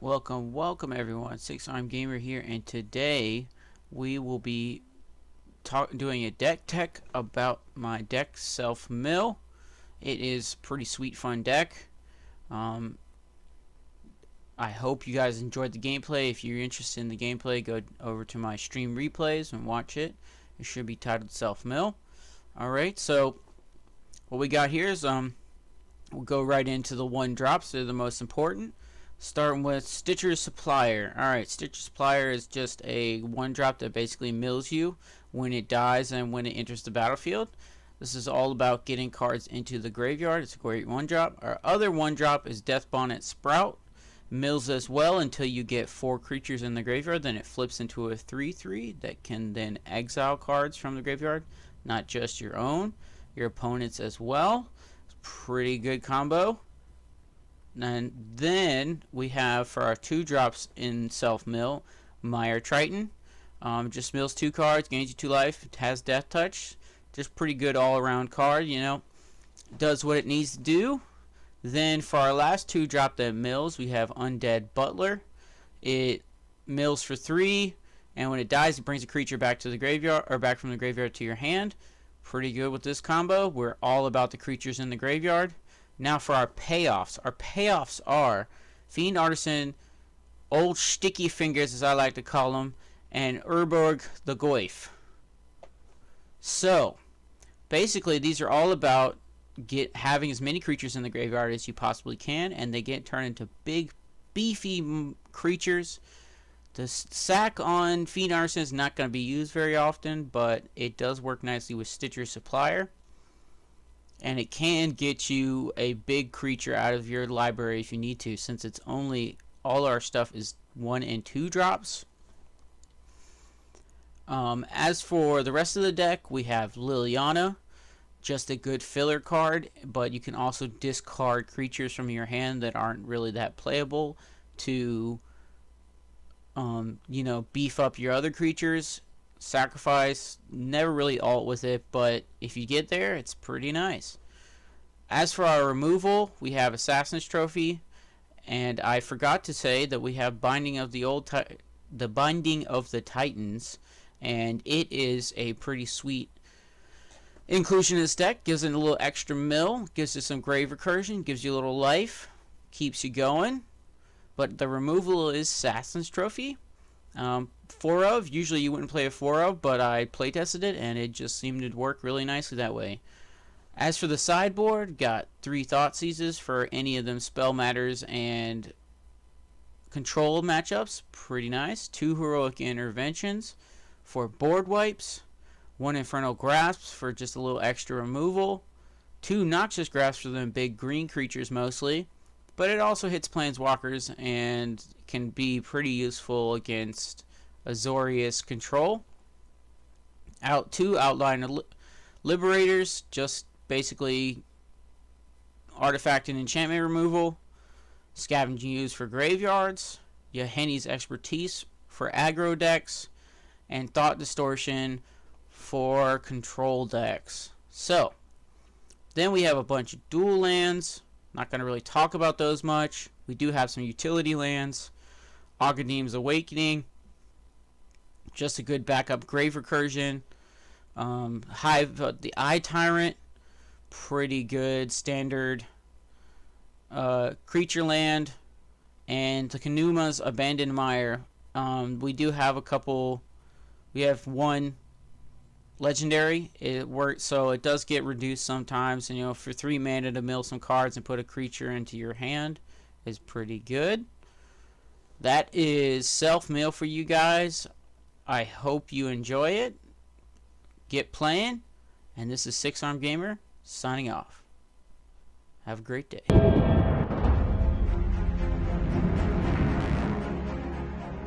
Welcome everyone. Six Arm Gamer here, and today we will be doing a deck tech about my deck Self Mill. It is pretty sweet, fun deck. I hope you guys enjoyed the gameplay. If you're interested in the gameplay, go over to my stream replays and watch it. It should be titled Self Mill. Alright, so what we got here is we'll go right into the one drops. They're the most important. Starting with Stitcher's Supplier. Alright, Stitcher's Supplier is just a one drop that basically mills you when it dies and when it enters the battlefield. This is all about getting cards into the graveyard. It's a great one drop. Our other one drop is Death Bonnet Sprout. Mills as well until you get 4 creatures in the graveyard. Then it flips into a 3/3 that can then exile cards from the graveyard. Not just your own, your opponent's as well. It's a pretty good combo. And then we have for our 2 drops in Self Mill, Mire Triton. Just mills 2 cards, gains you 2 life, it has Death Touch. Just pretty good all around card, you know. Does what it needs to do. Then for our last 2 drop that mills, we have Undead Butler. It mills for 3, and when it dies, it brings a creature back to the graveyard, or back from the graveyard to your hand. Pretty good with this combo. We're all about the creatures in the graveyard. Now for our payoffs. Our payoffs are Fiend Artisan, Old Sticky Fingers as I like to call them, and Urborg the Goyf. So, basically these are all about having as many creatures in the graveyard as you possibly can, and they get turned into big, beefy creatures. The sack on Fiend Artisan is not going to be used very often, but it does work nicely with Stitcher's Supplier. And it can get you a big creature out of your library if you need to, since it's only, all our stuff is 1 and 2 drops. As for the rest of the deck, we have Liliana, just a good filler card, but you can also discard creatures from your hand that aren't really that playable to, you know, beef up your other creatures. Sacrifice, never really ult with it, but if you get there, it's pretty nice. As for our removal, we have Assassin's Trophy, and I forgot to say that we have Binding of the Binding of the Titans, and it is a pretty sweet inclusion in this deck. Gives it a little extra mill, gives it some grave recursion, gives you a little life, keeps you going. But the removal is Assassin's Trophy. 4 of, usually you wouldn't play a 4 of, but I playtested it and it just seemed to work really nicely that way. As for the sideboard, got 3 Thoughtseizes for any of them Spell Matters and Control matchups, pretty nice. 2 Heroic Interventions for board wipes, 1 Infernal Grasps for just a little extra removal, 2 Noxious Grasps for them big green creatures mostly, but it also hits Planeswalkers and can be pretty useful against Azorius Control. 2 Outline Liberators, just basically artifact and enchantment removal. Scavenging Ooze for graveyards. Yahenni's Expertise for aggro decks. And Thought Distortion for control decks. So, then we have a bunch of dual lands. Not going to really talk about those much. We do have some utility lands. Aghanim's Awakening. Just a good backup grave recursion. The Eye Tyrant. Pretty good standard creature land. And the Kanuma's Abandoned Mire. We do have a couple. We have 1 legendary. It works, so it does get reduced sometimes. And, you know, for 3 mana to mill some cards and put a creature into your hand is pretty good. That is Self Mill for you guys. I hope you enjoy it. Get playing. And this is Six Arm Gamer signing off. Have a great day.